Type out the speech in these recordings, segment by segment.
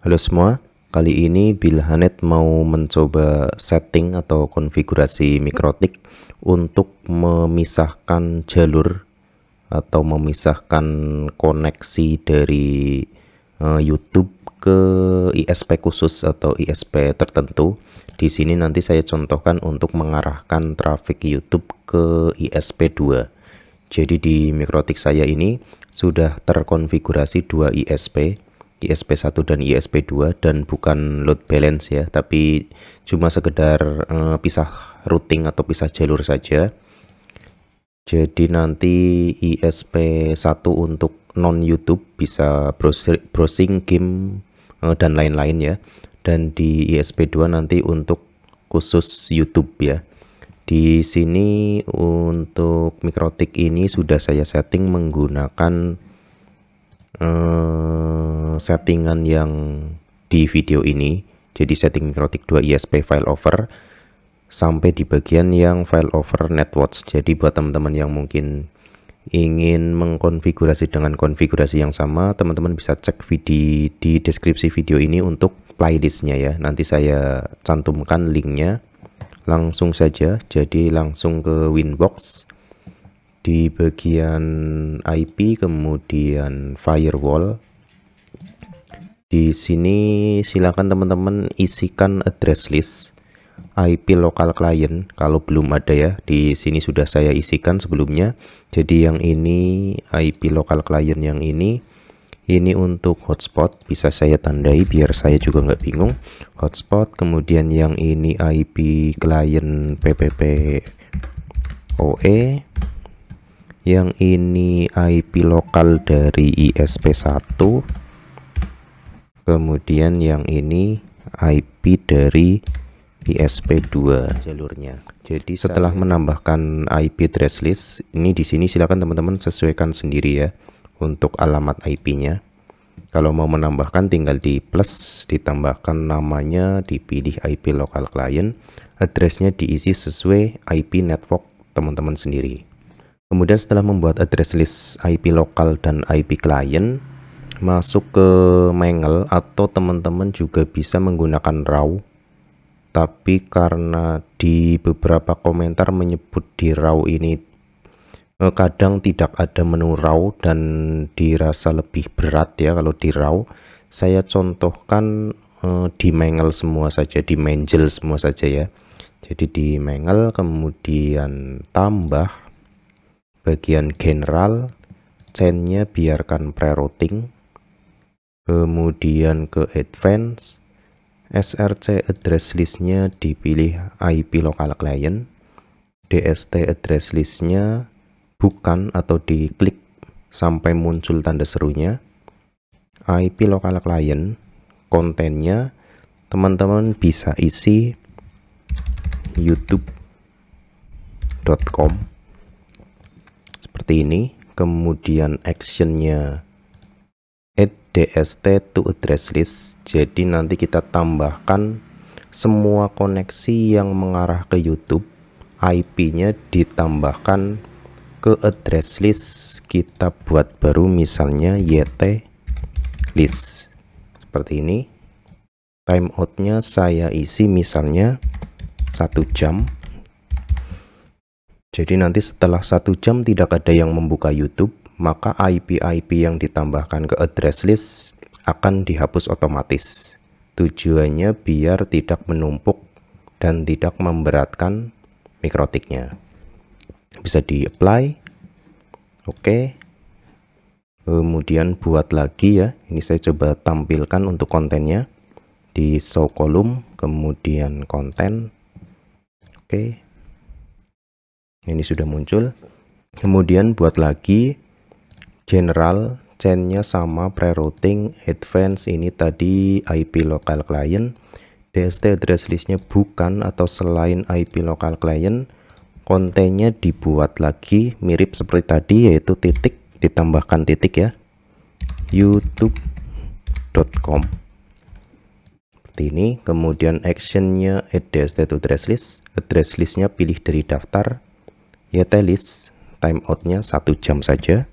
Halo semua, kali ini Bilhanet mau mencoba setting atau konfigurasi Mikrotik untuk memisahkan jalur atau memisahkan koneksi dari YouTube ke ISP khusus atau ISP tertentu. Di sini nanti saya contohkan untuk mengarahkan traffic YouTube ke ISP2. Jadi di Mikrotik saya ini sudah terkonfigurasi dua ISP, ISP1 dan ISP2, dan bukan load balance ya, tapi cuma sekedar pisah routing atau pisah jalur saja. Jadi nanti ISP1 untuk non YouTube bisa browsing game dan lain-lain ya, dan di ISP2 nanti untuk khusus YouTube ya. Di sini untuk Mikrotik ini sudah saya setting menggunakan settingan yang di video ini. Jadi setting Mikrotik 2 ISP failover sampai di bagian yang failover netwatch. Jadi buat teman-teman yang mungkin ingin mengkonfigurasi dengan konfigurasi yang sama, teman-teman bisa cek video di deskripsi video ini untuk playlistnya ya. Nanti saya cantumkan linknya. Langsung saja, jadi langsung ke Winbox, di bagian IP kemudian firewall. Di sini silakan teman-teman isikan address list IP lokal client kalau belum ada ya. Di sini sudah saya isikan sebelumnya. Jadi yang ini IP lokal client, yang ini untuk hotspot, bisa saya tandai biar saya juga nggak bingung. Hotspot, kemudian yang ini IP client PPP OE, yang ini IP lokal dari ISP1, kemudian yang ini IP dari ISP2 jalurnya. Jadi setelah menambahkan IP address list ini, di sini silakan teman-teman sesuaikan sendiri ya untuk alamat IP-nya. Kalau mau menambahkan tinggal di plus, ditambahkan namanya, dipilih IP local client, addressnya diisi sesuai IP network teman-teman sendiri. Kemudian setelah membuat address list IP lokal dan IP client, masuk ke Mangle, atau teman-teman juga bisa menggunakan RAW. Tapi karena di beberapa komentar menyebut di RAW ini kadang tidak ada menu RAW dan dirasa lebih berat ya kalau di RAW, saya contohkan di Mangle semua saja, di Mangle semua saja ya. Jadi di Mangle, kemudian tambah bagian general, chainnya biarkan pre-routing, kemudian ke advance, SRC address listnya dipilih IP local client, DST address listnya bukan atau diklik sampai muncul tanda serunya. IP local client, kontennya teman-teman bisa isi youtube.com seperti ini. Kemudian actionnya add DST to address list. Jadi nanti kita tambahkan semua koneksi yang mengarah ke YouTube, IP-nya ditambahkan ke address list. Kita buat baru misalnya YT list seperti ini. Timeoutnya saya isi misalnya 1 jam. Jadi nanti setelah 1 jam tidak ada yang membuka YouTube, maka IP-IP yang ditambahkan ke address list akan dihapus otomatis. Tujuannya biar tidak menumpuk dan tidak memberatkan Mikrotiknya. Bisa di apply, oke. Kemudian buat lagi ya, ini saya coba tampilkan untuk kontennya di show column, kemudian konten, oke. Ini sudah muncul. Kemudian buat lagi general, chainnya sama, pre-routing, advance ini tadi IP local client, DST address listnya bukan atau selain IP local client, kontennya dibuat lagi mirip seperti tadi, yaitu titik, ditambahkan titik ya, youtube.com seperti ini. Kemudian actionnya add DST to address listnya pilih dari daftar, YT list, timeoutnya 1 jam saja,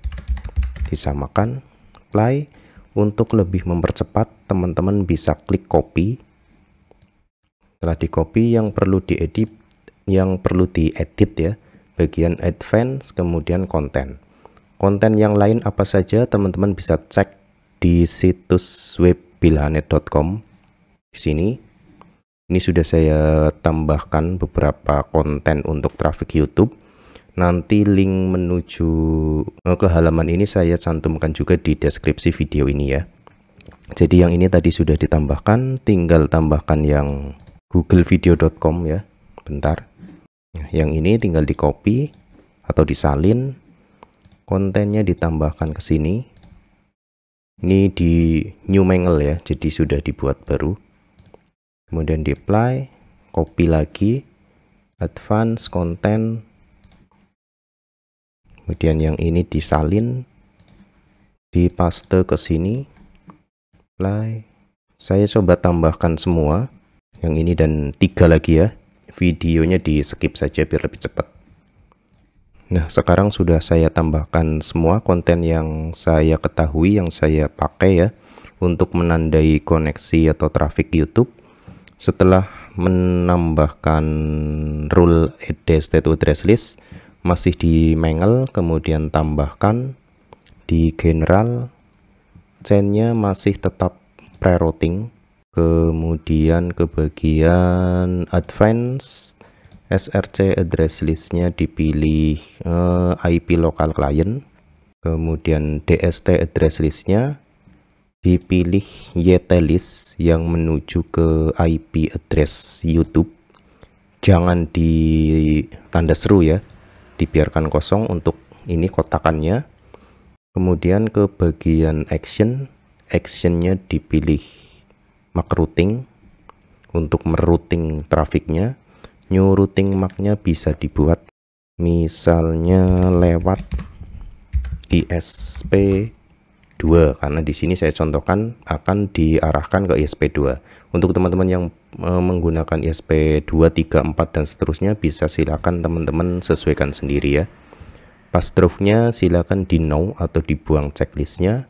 disamakan, apply. Untuk lebih mempercepat, teman-teman bisa klik copy. Setelah di copy, yang perlu diedit ya, bagian advance, kemudian konten. Konten yang lain apa saja teman-teman bisa cek di situs web bilhanet.com. Di sini ini sudah saya tambahkan beberapa konten untuk traffic YouTube. Nanti link menuju ke halaman ini saya cantumkan juga di deskripsi video ini ya. Jadi yang ini tadi sudah ditambahkan, tinggal tambahkan yang googlevideo.com ya. Bentar. Yang ini tinggal di copy atau disalin, kontennya ditambahkan ke sini. Ini di new mangle ya, jadi sudah dibuat baru. Kemudian di apply, copy lagi, advance konten. Kemudian yang ini disalin, dipaste ke sini, apply. Saya coba tambahkan semua, yang ini dan 3 lagi ya. Videonya di skip saja biar lebih cepat. Nah, sekarang sudah saya tambahkan semua konten yang saya ketahui, yang saya pakai ya, untuk menandai koneksi atau traffic YouTube. Setelah menambahkan rule add state address list, masih di mangle, kemudian tambahkan di general, chainnya masih tetap pre-routing, kemudian ke bagian advance, src address listnya dipilih IP local client, kemudian dst address listnya dipilih yt list yang menuju ke IP address YouTube, jangan di tanda seru ya, dibiarkan kosong untuk ini kotakannya. Kemudian ke bagian actionnya dipilih mark routing untuk merouting trafiknya. New routing marknya bisa dibuat misalnya lewat ISP2, karena di sini saya contohkan akan diarahkan ke ISP2. Untuk teman-teman yang menggunakan ISP2, 3, 4 dan seterusnya, bisa silakan teman-teman sesuaikan sendiri ya. Pass-through-nya silakan di no atau dibuang checklistnya,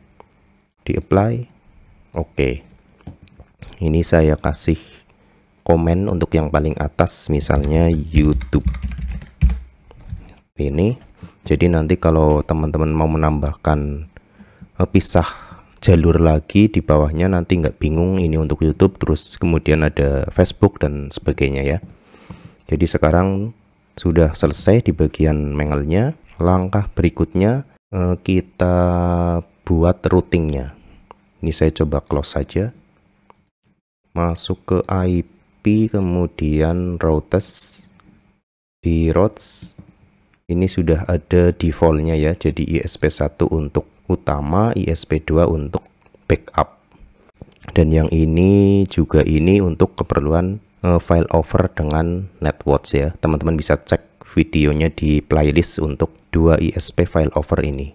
di apply. Oke. Ini saya kasih komen untuk yang paling atas, misalnya YouTube. Ini jadi nanti kalau teman-teman mau menambahkan pisah jalur lagi di bawahnya, nanti nggak bingung ini untuk YouTube terus kemudian ada Facebook dan sebagainya ya. Jadi sekarang sudah selesai di bagian mangle-nya. Langkah berikutnya kita buat routingnya. Ini saya coba close saja, masuk ke IP, kemudian routes. Di routes ini sudah ada defaultnya ya, jadi ISP1 untuk utama, ISP2 untuk backup, dan yang ini juga ini untuk keperluan file over dengan netwatch ya. Teman-teman bisa cek videonya di playlist untuk 2 ISP file over ini.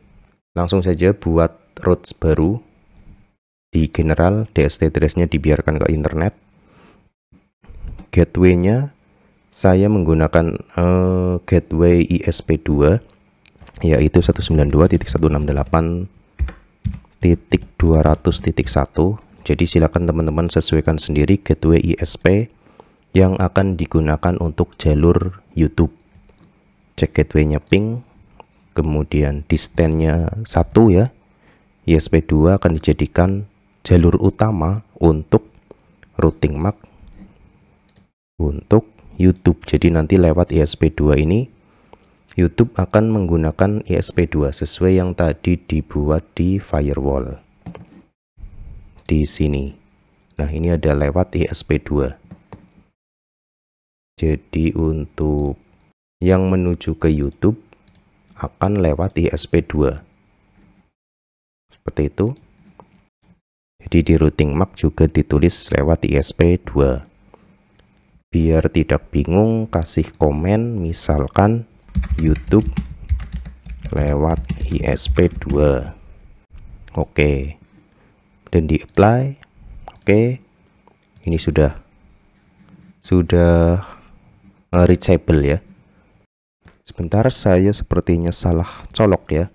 Langsung saja buat routes baru. Di general, DST address-nya dibiarkan ke internet. Gateway-nya saya menggunakan gateway ISP2 yaitu 192.168.200.1. Jadi silakan teman-teman sesuaikan sendiri gateway ISP yang akan digunakan untuk jalur YouTube. Cek gateway-nya ping, kemudian distance-nya 1 ya. ISP2 akan dijadikan jalur utama untuk routing MAC untuk YouTube. Jadi nanti lewat ISP2 ini YouTube akan menggunakan ISP2 sesuai yang tadi dibuat di firewall di sini. Nah, ini ada lewat ISP2. Jadi untuk yang menuju ke YouTube akan lewat ISP2 seperti itu. Jadi di routing MAC juga ditulis lewat ISP2. Biar tidak bingung, kasih komen misalkan YouTube lewat ISP2. Oke. Dan di apply. Oke. Ini sudah reachable ya. Sebentar, saya sepertinya salah colok ya.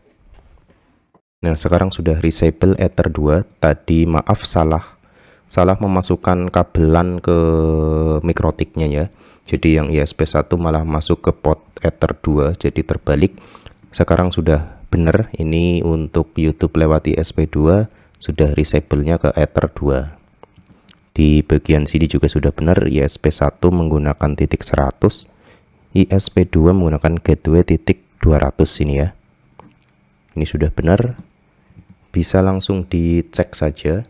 Nah, sekarang sudah reachable Ether 2. Tadi maaf salah memasukkan kabelan ke mikrotiknya ya. Jadi yang ISP1 malah masuk ke port Ether 2, jadi terbalik. Sekarang sudah benar, ini untuk YouTube lewat ISP2 sudah reachable-nya ke Ether 2. Di bagian sini juga sudah benar, ISP1 menggunakan titik 100, ISP2 menggunakan gateway titik 200 ini ya. Ini sudah benar, bisa langsung dicek saja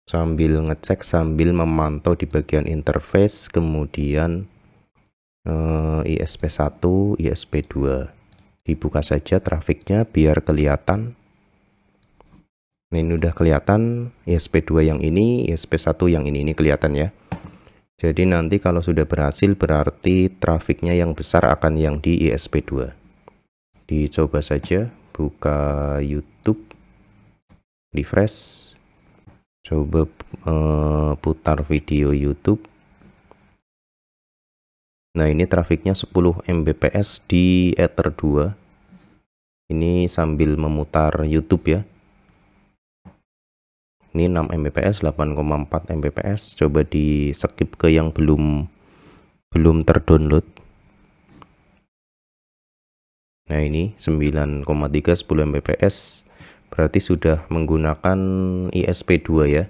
sambil ngecek, sambil memantau di bagian interface, kemudian ISP1, ISP2. Dibuka saja trafiknya biar kelihatan. Nah, ini udah kelihatan ISP2 yang ini, ISP1 yang ini kelihatan ya. Jadi nanti kalau sudah berhasil berarti trafiknya yang besar akan yang di ISP2. Dicoba saja, buka YouTube, refresh, coba putar video YouTube. Nah, ini trafiknya 10 Mbps di Ether 2. Ini sambil memutar YouTube ya. Ini 6 Mbps, 8,4 Mbps. Coba di skip ke yang belum terdownload. Nah, ini 9,3 10 Mbps. Berarti sudah menggunakan ISP2 ya.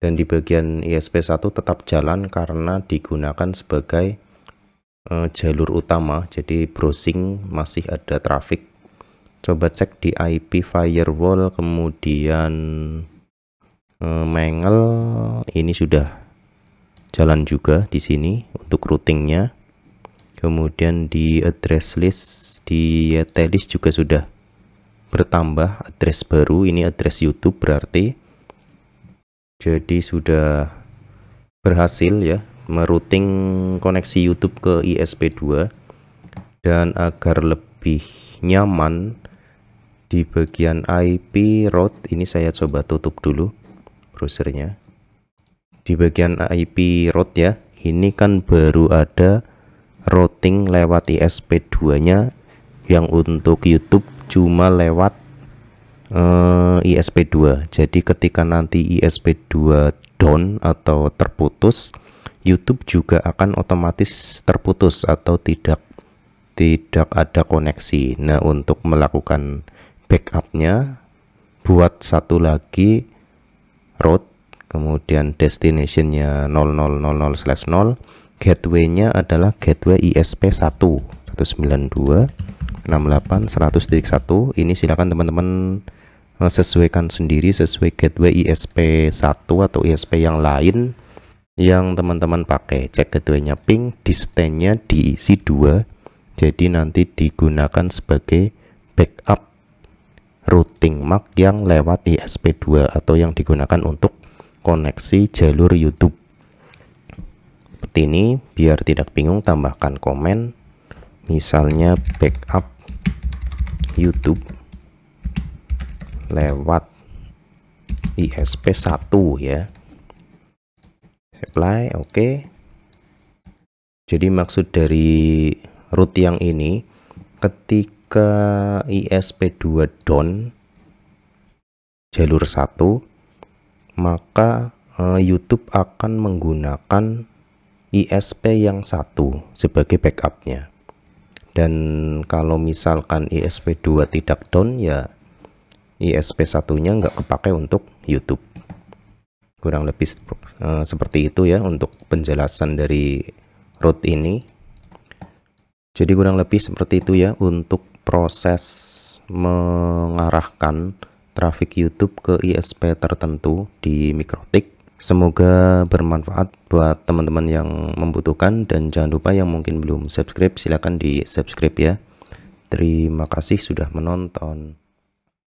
Dan di bagian ISP1 tetap jalan karena digunakan sebagai jalur utama. Jadi browsing masih ada trafik. Coba cek di IP firewall, kemudian Mangle, ini sudah jalan juga di sini untuk routingnya. Kemudian di address list, di YT-list juga sudah bertambah address baru. Ini address YouTube berarti. Jadi sudah berhasil ya merouting koneksi YouTube ke ISP2. Dan agar lebih nyaman di bagian IP route, ini saya coba tutup dulu browsernya. Di bagian IP route ya, ini kan baru ada routing lewat ISP2 nya, yang untuk YouTube cuma lewat ISP2. Jadi ketika nanti ISP2 down atau terputus, YouTube juga akan otomatis terputus atau tidak ada koneksi. Nah, untuk melakukan backupnya, buat satu lagi route, kemudian destinationnya 0000/0, gateway-nya adalah gateway ISP1 192.68.100.1. Ini silakan teman-teman sesuaikan sendiri sesuai gateway ISP1 atau ISP yang lain yang teman-teman pakai. Cek gateway-nya ping, distance-nya diisi 2, jadi nanti digunakan sebagai backup routing MAC yang lewat ISP2 atau yang digunakan untuk koneksi jalur YouTube. Seperti ini, biar tidak bingung tambahkan komen, misalnya backup YouTube lewat ISP1 ya. Apply, oke. Jadi maksud dari route yang ini, ketika ISP2 down jalur 1, maka YouTube akan menggunakan ISP yang 1 sebagai backupnya. Dan kalau misalkan ISP2 tidak down, ya ISP1-nya nggak kepakai untuk YouTube. Kurang lebih seperti itu ya untuk penjelasan dari route ini. Jadi kurang lebih seperti itu ya untuk proses mengarahkan trafik YouTube ke ISP tertentu di Mikrotik. Semoga bermanfaat buat teman-teman yang membutuhkan, dan jangan lupa yang mungkin belum subscribe silahkan di subscribe ya. Terima kasih sudah menonton.